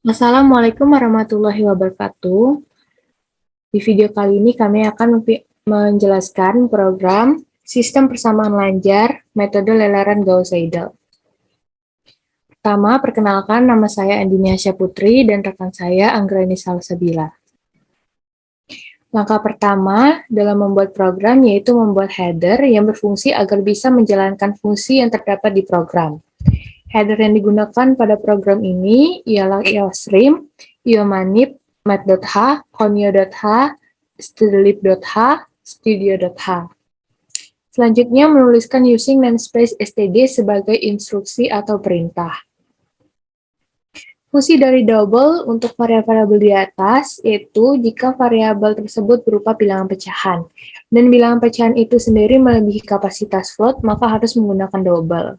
Assalamualaikum warahmatullahi wabarakatuh. Di video kali ini kami akan menjelaskan program Sistem Persamaan Lanjar Metode Lelaran Gauss-Seidel. Pertama, perkenalkan nama saya Andinia Syaputri dan rekan saya Anggraini Salsabila. Langkah pertama dalam membuat program yaitu membuat header yang berfungsi agar bisa menjalankan fungsi yang terdapat di program. Header yang digunakan pada program ini ialah iostream, iomanip, mat.h, conio.h, studlib.h, studio.h. Selanjutnya, menuliskan using namespace std sebagai instruksi atau perintah. Fungsi dari double untuk variabel di atas yaitu jika variabel tersebut berupa bilangan pecahan, dan bilangan pecahan itu sendiri melebihi kapasitas float, maka harus menggunakan double.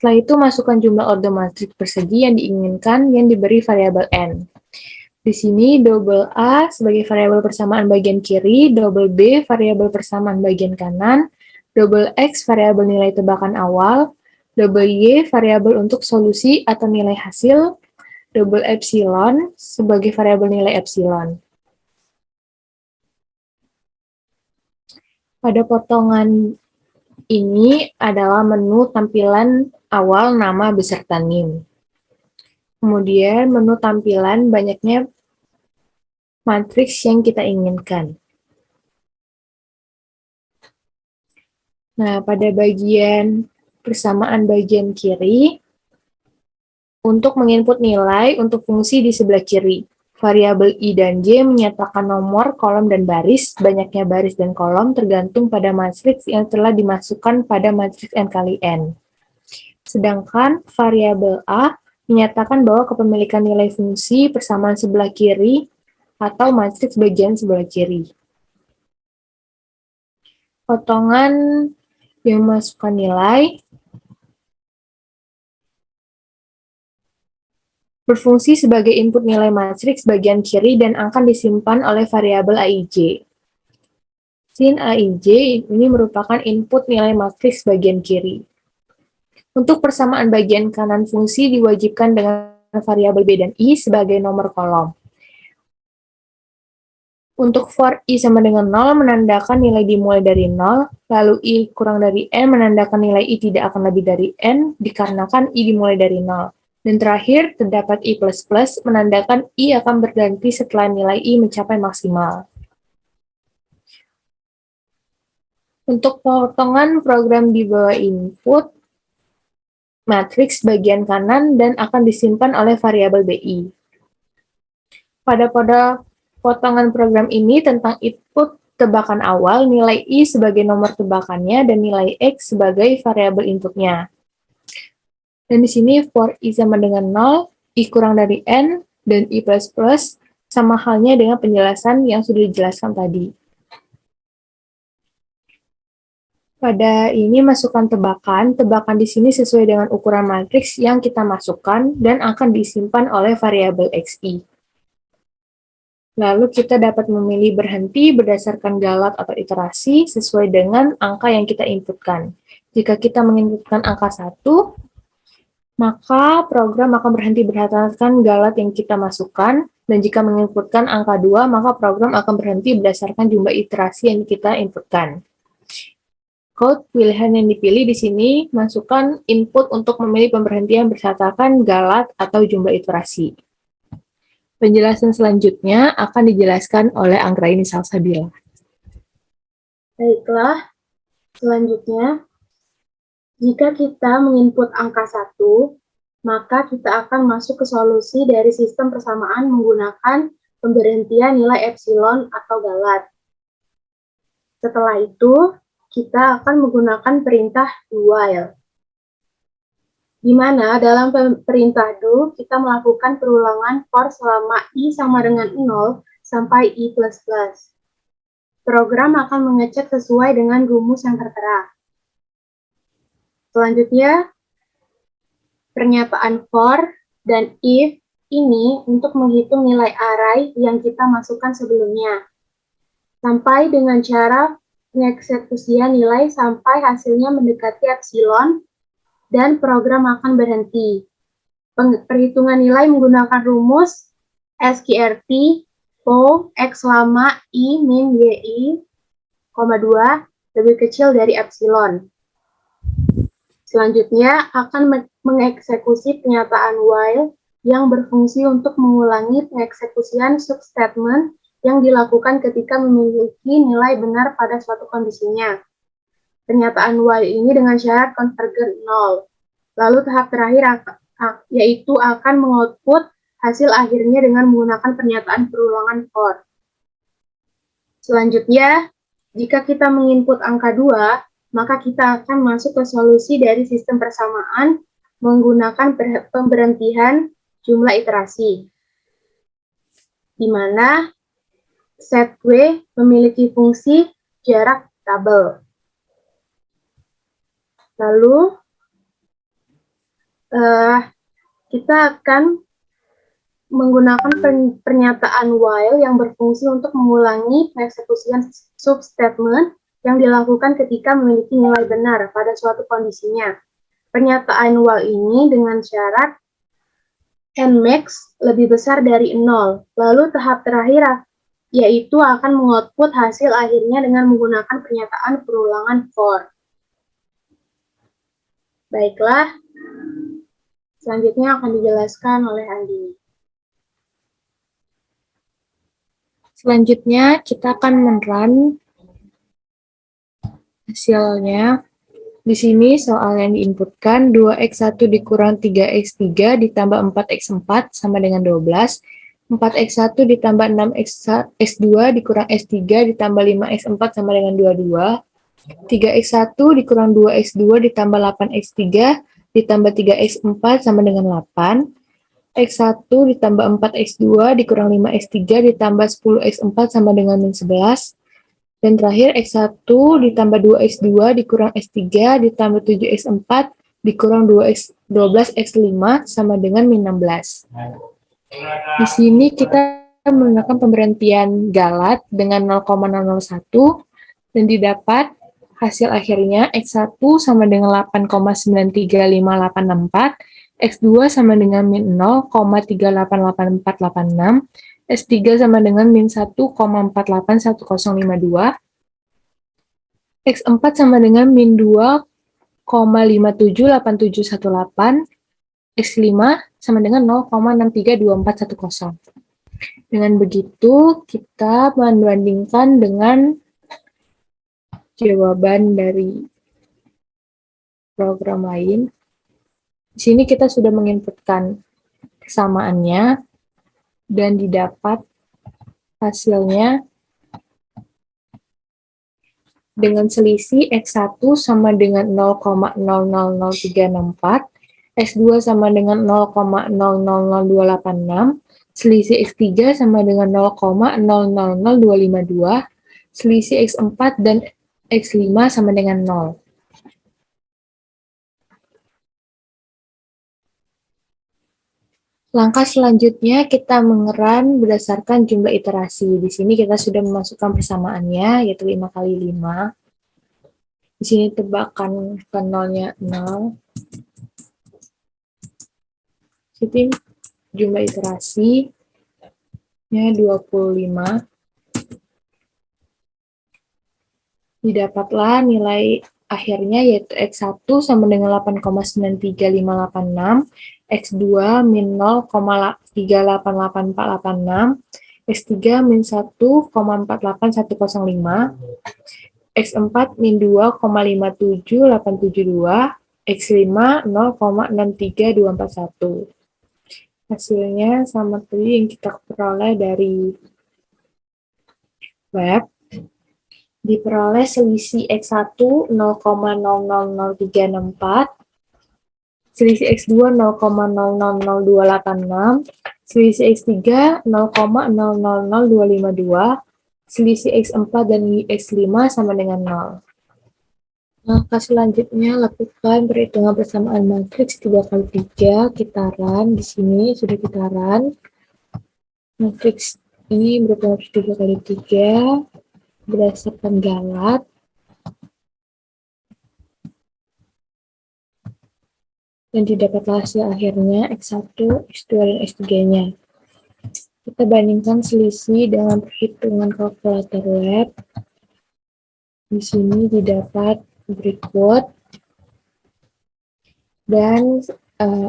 Setelah itu, masukkan jumlah ordo matriks persegi yang diinginkan yang diberi variabel n. Di sini, double A sebagai variabel persamaan bagian kiri, double B variabel persamaan bagian kanan, double X variabel nilai tebakan awal, double Y variabel untuk solusi atau nilai hasil, double epsilon sebagai variabel nilai epsilon. Pada potongan ini adalah menu tampilan awal nama beserta NIM. Kemudian menu tampilan banyaknya matriks yang kita inginkan. Nah, pada bagian persamaan bagian kiri, untuk menginput nilai untuk fungsi di sebelah kiri, variabel I dan J menyatakan nomor, kolom, dan baris. Banyaknya baris dan kolom tergantung pada matriks yang telah dimasukkan pada matriks n kali n. Sedangkan variabel A menyatakan bahwa kepemilikan nilai fungsi persamaan sebelah kiri atau matriks bagian sebelah kiri. Potongan yang memasukkan nilai berfungsi sebagai input nilai matriks bagian kiri dan akan disimpan oleh variabel AIJ. Sin AIJ ini merupakan input nilai matriks bagian kiri. Untuk persamaan bagian kanan fungsi diwajibkan dengan variabel B dan I sebagai nomor kolom. Untuk for I sama dengan 0 menandakan nilai dimulai dari 0, lalu I kurang dari N menandakan nilai I tidak akan lebih dari N dikarenakan I dimulai dari 0. Dan terakhir, terdapat I++ menandakan I akan berganti setelah nilai I mencapai maksimal. Untuk potongan program di bawah input, matriks bagian kanan dan akan disimpan oleh variabel BI. Pada potongan program ini tentang input tebakan awal, nilai I sebagai nomor tebakannya, dan nilai X sebagai variabel inputnya. Dan di sini for I sama dengan 0, I kurang dari N, dan I++ sama halnya dengan penjelasan yang sudah dijelaskan tadi. Pada ini masukkan tebakan di sini sesuai dengan ukuran matriks yang kita masukkan dan akan disimpan oleh variabel XI. Lalu kita dapat memilih berhenti berdasarkan galat atau iterasi sesuai dengan angka yang kita inputkan. Jika kita menginputkan angka 1, maka program akan berhenti berdasarkan galat yang kita masukkan, dan jika menginputkan angka 2, maka program akan berhenti berdasarkan jumlah iterasi yang kita inputkan. Code pilihan yang dipilih di sini masukkan input untuk memilih pemberhentian berdasarkan galat atau jumlah iterasi. Penjelasan selanjutnya akan dijelaskan oleh Anggraini Salsabila. Baiklah, selanjutnya, jika kita menginput angka 1, maka kita akan masuk ke solusi dari sistem persamaan menggunakan pemberhentian nilai epsilon atau galat. Setelah itu, kita akan menggunakan perintah do while. Di mana dalam perintah do, kita melakukan perulangan for selama I sama dengan 0 sampai I++. Program akan mengecek sesuai dengan rumus yang tertera. Selanjutnya, pernyataan for dan if ini untuk menghitung nilai array yang kita masukkan sebelumnya. Sampai dengan cara pengeksekusian nilai sampai hasilnya mendekati epsilon dan program akan berhenti. perhitungan nilai menggunakan rumus SQRT O X lama I min YI, 2 lebih kecil dari epsilon. Selanjutnya akan mengeksekusi pernyataan while yang berfungsi untuk mengulangi pengeksekusian substatement yang dilakukan ketika memiliki nilai benar pada suatu kondisinya. Pernyataan while ini dengan syarat convergent 0. Lalu tahap terakhir yaitu akan mengoutput hasil akhirnya dengan menggunakan pernyataan perulangan for. Selanjutnya, jika kita menginput angka 2, maka kita akan masuk ke solusi dari sistem persamaan menggunakan pemberhentian jumlah iterasi, di mana set W memiliki fungsi jarak tabel. Lalu, kita akan menggunakan pernyataan while yang berfungsi untuk mengulangi pengeksekusian substatement yang dilakukan ketika memiliki nilai benar pada suatu kondisinya. Pernyataan while ini dengan syarat Nmax lebih besar dari 0. Lalu tahap terakhir yaitu akan mengoutput hasil akhirnya dengan menggunakan pernyataan perulangan for. Baiklah, selanjutnya akan dijelaskan oleh Andi. Selanjutnya, kita akan men-run hasilnya. Di sini soal yang diinputkan 2x1 dikurang 3x3 ditambah 4x4 sama dengan 12. 4x1 ditambah 6x2 dikurang x3 ditambah 5x4 sama dengan 22. 3x1 dikurang 2x2 ditambah 8x3 ditambah 3x4 sama dengan 8. X1 ditambah 4x2 dikurang 5x3 ditambah 10x4 sama dengan min 11. Dan terakhir, X1 ditambah 2X2 dikurang X3 ditambah 7X4 dikurang 12X5 sama dengan min 16. Di sini kita menggunakan pemberhentian galat dengan 0,001 dan didapat hasil akhirnya X1 sama dengan 8,935864, X2 sama dengan min 0,388486, S3 sama dengan min 1,481052, X4 sama dengan min 2,578718, X5 sama dengan 0,632410. Dengan begitu, kita membandingkan dengan jawaban dari program lain. Di sini kita sudah menginputkan kesamaannya, dan didapat hasilnya dengan selisih X1 sama dengan 0,000364, X2 sama dengan 0,000286, selisih X3 sama dengan 0,000252, selisih X4 dan X5 sama dengan 0. Langkah selanjutnya kita mengeran berdasarkan jumlah iterasi. Di sini kita sudah memasukkan persamaannya, yaitu 5 kali 5. Di sini tebakan ke 0-nya 0. Jadi jumlah iterasinya 25. Didapatlah nilai akhirnya yaitu X1 sama dengan 8,935886, X2 min 0,388486, X3 min 1,48105, X4 min 2,57872, X5 0,63241. Hasilnya sama tadi yang kita peroleh dari web. Diperoleh selisih X1 0,000364, selisih X2 0,000286, selisih X3 0,000252, selisih X4 dan X5 sama dengan 0. Langkah selanjutnya lakukan perhitungan persamaan matriks 3 kali 3, kita run. Di sini sudah kita run. Matriks ini berupa matriks 3 kali 3. Berdasarkan galat. Dan didapatlah hasil akhirnya X1, X2, dan X3-nya. Kita bandingkan selisih dengan perhitungan kalkulator web. Di sini didapat berikut, dan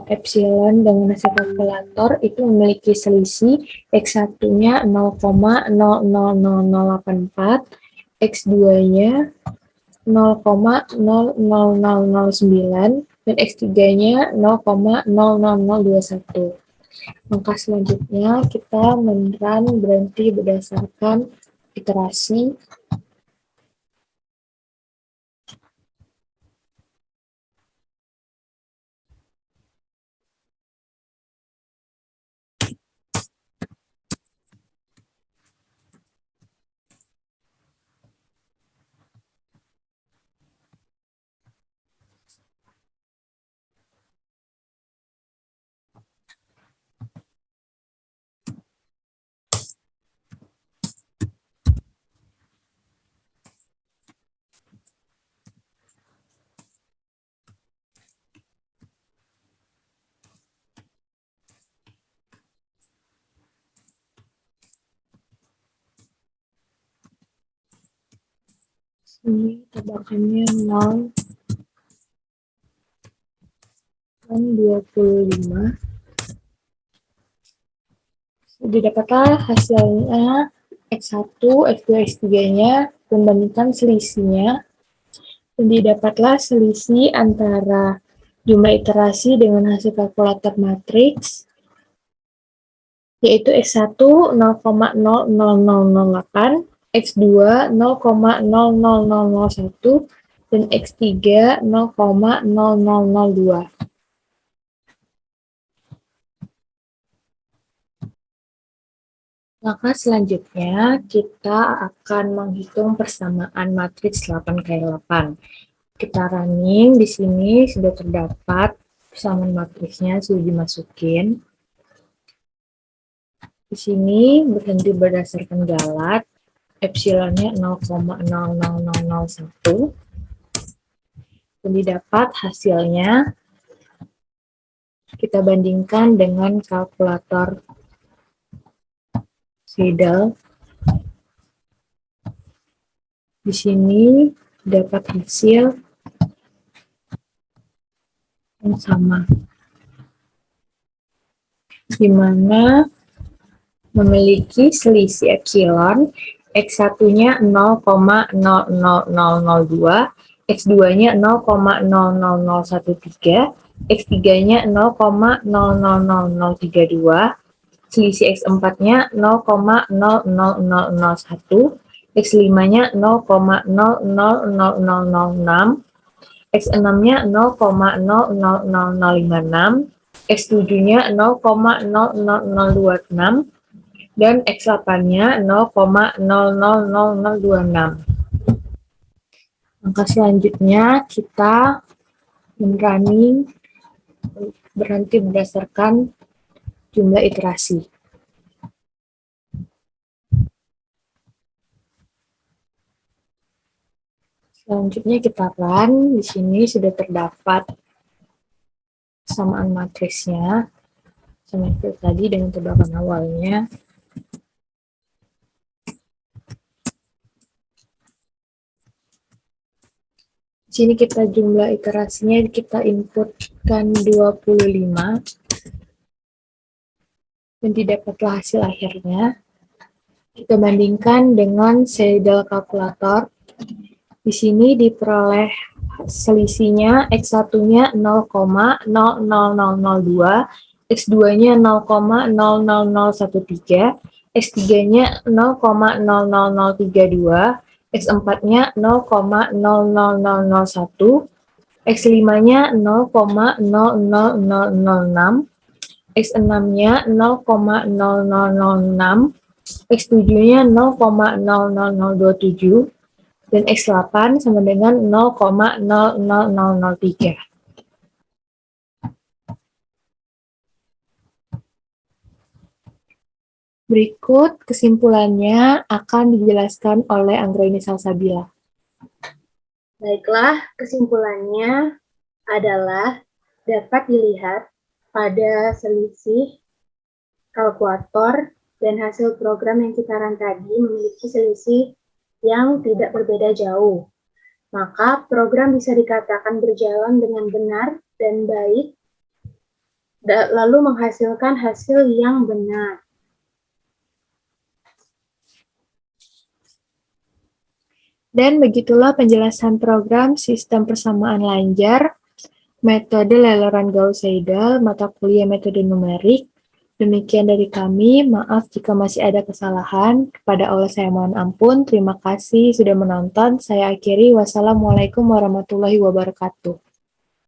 epsilon dengan hasil kalkulator itu memiliki selisih X1-nya 0,000084, X2-nya 0,00009, dan X3-nya 0,00021. Maka selanjutnya kita menerang berhenti berdasarkan iterasi. Ini tebakannya 0 dan 25. Didapatlah hasilnya X1, X2, X3-nya, membandingkan selisihnya. Dan didapatlah selisih antara jumlah iterasi dengan hasil kalkulator matriks, yaitu X1 0,00008, X2 0,00001, dan X3 0,0002. Maka selanjutnya kita akan menghitung persamaan matriks 8x8. Kita running, di sini sudah terdapat persamaan matriksnya, sudah dimasukin. Di sini berhenti berdasarkan galat, epsilonnya 0,00001. Dan didapat hasilnya, kita bandingkan dengan kalkulator Seidel. Di sini dapat hasil yang sama, di mana memiliki selisih epsilon, X1-nya 0,00002, X2-nya 0,00013, X3-nya 0,00032, selisih X4-nya 0,00001, X5-nya 0,00006, X6-nya 0,00056, X7-nya 0,00026, dan X8-nya 0,00026. Maka selanjutnya kita running berhenti berdasarkan jumlah iterasi. Selanjutnya kita run, di sini sudah terdapat persamaan matriksnya, sama seperti tadi dengan tebakan awalnya. Di sini kita jumlah iterasinya, kita inputkan 25, dan didapatlah hasil akhirnya. Kita bandingkan dengan Seidel kalkulator. Di sini diperoleh selisihnya X1-nya 0,00002, X2-nya 0,00013, X3-nya 0,00032, X4-nya 0,00001, X5-nya 0,00006, X6-nya 0,0006, X7-nya 0,0027, dan X8 sama dengan 0,00003. Berikut kesimpulannya akan dijelaskan oleh Anggraini Salsabila. Baiklah, kesimpulannya adalah dapat dilihat pada selisih kalkulator dan hasil program yang kita run tadi memiliki selisih yang tidak berbeda jauh. Maka program bisa dikatakan berjalan dengan benar dan baik, lalu menghasilkan hasil yang benar. Dan begitulah penjelasan program sistem persamaan lanjar, metode Laurent Gauss-Seidel, mata kuliah metode numerik. Demikian dari kami, maaf jika masih ada kesalahan. Kepada Allah saya mohon ampun. Terima kasih sudah menonton. Saya akhiri. Wassalamualaikum warahmatullahi wabarakatuh.